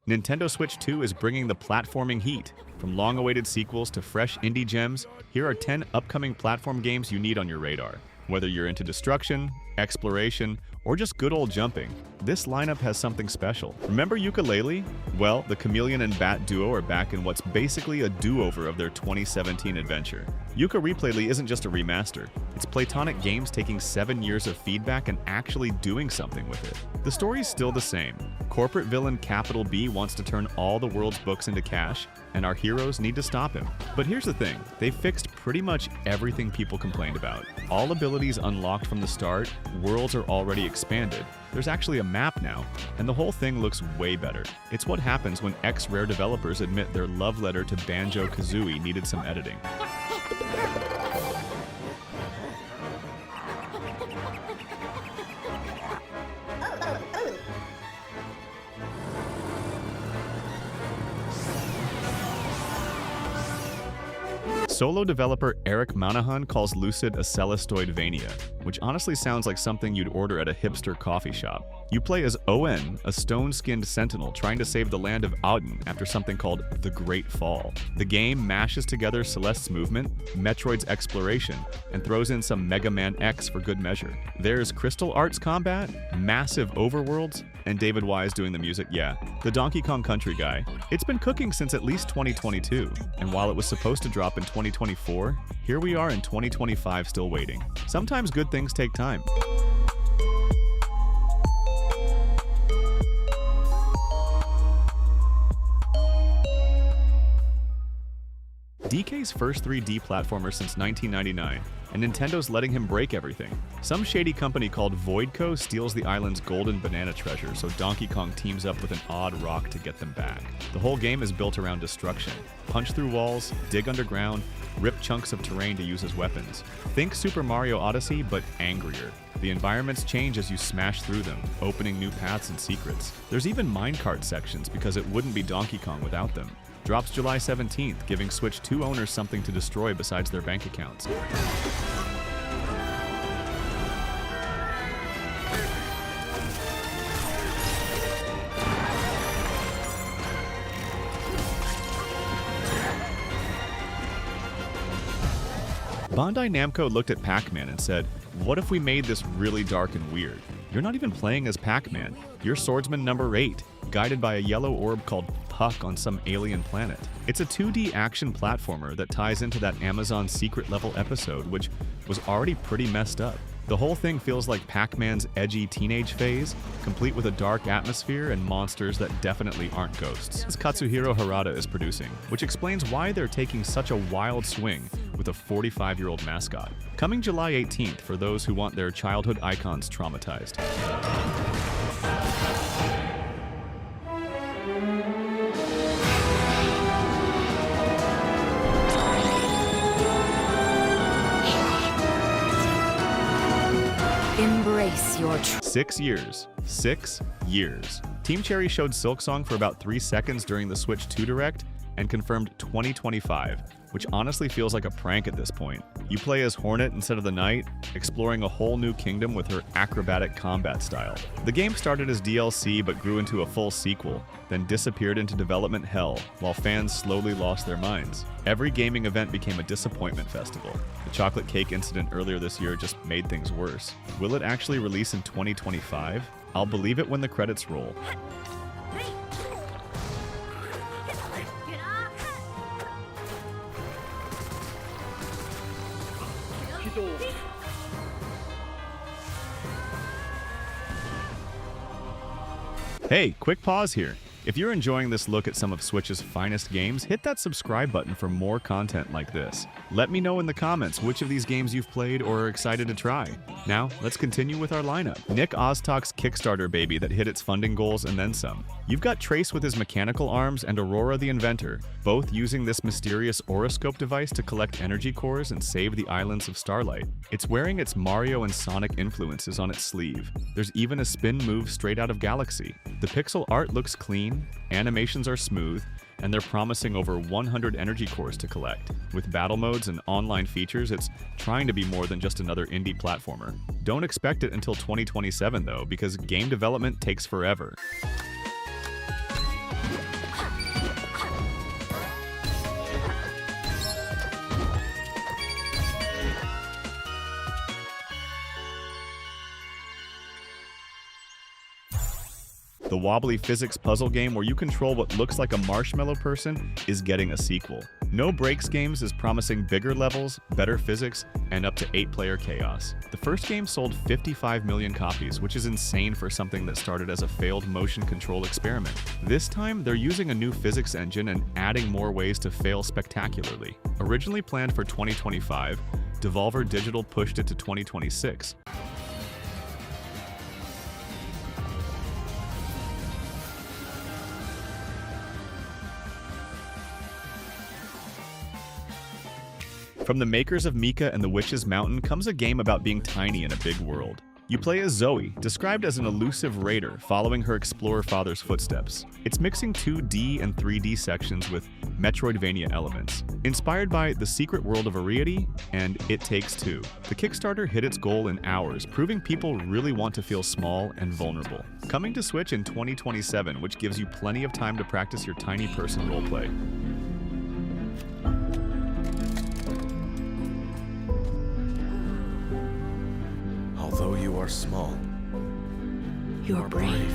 Nintendo Switch 2 is bringing the platforming heat. From long-awaited sequels to fresh indie gems, here are 10 upcoming platform games you need on your radar. Whether you're into destruction, exploration, or just good old jumping, this lineup has something special. Remember Yooka-Replaylee? Well, the Chameleon and Bat duo are back in what's basically a do-over of their 2017 adventure. Yooka-Replaylee isn't just a remaster, it's Platonic Games taking 7 years of feedback and actually doing something with it. The story's still the same. Corporate villain Capital B wants to turn all the world's books into cash, and our heroes need to stop him. But here's the thing, they fixed pretty much everything people complained about. All abilities unlocked from the start, worlds are already expanded, there's actually a map now, and the whole thing looks way better. It's what happens when ex-Rare developers admit their love letter to Banjo-Kazooie needed some editing. Solo developer Eric Monahan calls Lucid a Celesteoidvania, which honestly sounds like something you'd order at a hipster coffee shop. You play as Owen, a stone-skinned sentinel trying to save the land of Auden after something called the Great Fall. The game mashes together Celeste's movement, Metroid's exploration, and throws in some Mega Man X for good measure. There's Crystal Arts combat, massive overworlds, and David Wise doing the music, yeah, the Donkey Kong Country guy. It's been cooking since at least 2022, and while it was supposed to drop in 2024, here we are in 2025 still waiting. Sometimes good things take time. DK's first 3D platformer since 1999, and Nintendo's letting him break everything. Some shady company called Voidco steals the island's golden banana treasure, so Donkey Kong teams up with an odd rock to get them back. The whole game is built around destruction. Punch through walls, dig underground, rip chunks of terrain to use as weapons. Think Super Mario Odyssey, but angrier. The environments change as you smash through them, opening new paths and secrets. There's even minecart sections because it wouldn't be Donkey Kong without them. Drops July 17th, giving Switch 2 owners something to destroy besides their bank accounts. Bandai Namco looked at Pac-Man and said, "What if we made this really dark and weird? You're not even playing as Pac-Man. You're swordsman number 8, guided by a yellow orb called Puck on some alien planet." It's a 2D action platformer that ties into that Amazon secret level episode, which was already pretty messed up. The whole thing feels like Pac-Man's edgy teenage phase, complete with a dark atmosphere and monsters that definitely aren't ghosts. This Katsuhiro Harada is producing, which explains why they're taking such a wild swing with a 45-year-old mascot. Coming July 18th for those who want their childhood icons traumatized. Embrace your 6 years. 6 years. Team Cherry showed Silksong for about 3 seconds during the Switch 2 Direct and confirmed 2025, which honestly feels like a prank at this point. You play as Hornet instead of the Knight, exploring a whole new kingdom with her acrobatic combat style. The game started as DLC but grew into a full sequel, then disappeared into development hell while fans slowly lost their minds. Every gaming event became a disappointment festival. The chocolate cake incident earlier this year just made things worse. Will it actually release in 2025? I'll believe it when the credits roll. Hey, quick pause here. If you're enjoying this look at some of Switch's finest games, hit that subscribe button for more content like this. Let me know in the comments which of these games you've played or are excited to try. Now, let's continue with our lineup. Nick Oztok's Kickstarter baby that hit its funding goals and then some. You've got Trace with his mechanical arms and Aurora the Inventor, both using this mysterious Aurascope device to collect energy cores and save the islands of Starlight. It's wearing its Mario and Sonic influences on its sleeve. There's even a spin move straight out of Galaxy. The pixel art looks clean, animations are smooth, and they're promising over 100 energy cores to collect. With battle modes and online features, it's trying to be more than just another indie platformer. Don't expect it until 2027 though, because game development takes forever. The wobbly physics puzzle game where you control what looks like a marshmallow person is getting a sequel. No Breaks Games is promising bigger levels, better physics, and up to 8-player chaos. The first game sold 55 million copies, which is insane for something that started as a failed motion control experiment. This time, they're using a new physics engine and adding more ways to fail spectacularly. Originally planned for 2025, Devolver Digital pushed it to 2026. From the makers of Mika and the Witch's Mountain comes a game about being tiny in a big world. You play as Zoe, described as an elusive raider following her explorer father's footsteps. It's mixing 2D and 3D sections with Metroidvania elements. Inspired by The Secret World of Ariety and It Takes Two, the Kickstarter hit its goal in hours, proving people really want to feel small and vulnerable. Coming to Switch in 2027, which gives you plenty of time to practice your tiny person roleplay. Although you are small, You are brave.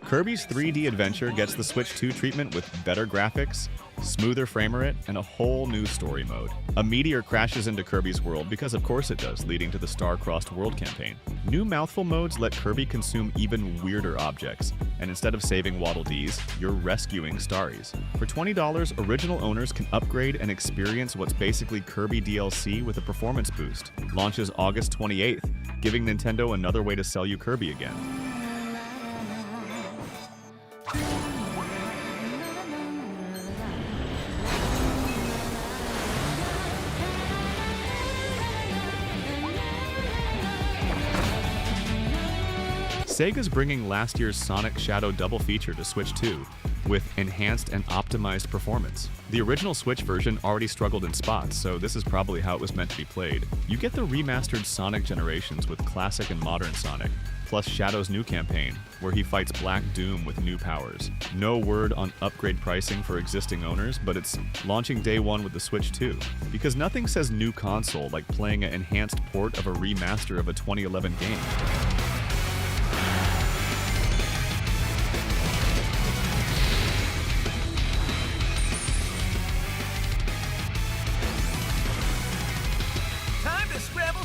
Kirby's 3D adventure gets the Switch 2 treatment with better graphics, smoother framerate, and a whole new story mode. A meteor crashes into Kirby's world because of course it does, leading to the Star-Crossed World campaign. New mouthful modes let Kirby consume even weirder objects, and instead of saving Waddle Dees, you're rescuing Starries. For $20, original owners can upgrade and experience what's basically Kirby DLC with a performance boost. Launches August 28th, giving Nintendo another way to sell you Kirby again. Sega's bringing last year's Sonic Shadow double feature to Switch 2, with enhanced and optimized performance. The original Switch version already struggled in spots, so this is probably how it was meant to be played. You get the remastered Sonic Generations with classic and modern Sonic, plus Shadow's new campaign, where he fights Black Doom with new powers. No word on upgrade pricing for existing owners, but it's launching day one with the Switch 2. Because nothing says new console like playing an enhanced port of a remaster of a 2011 game.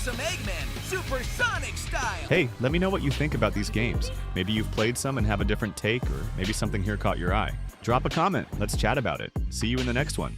Some Eggman, supersonic style! Hey, let me know what you think about these games. Maybe you've played some and have a different take, or maybe something here caught your eye. Drop a comment, let's chat about it. See you in the next one.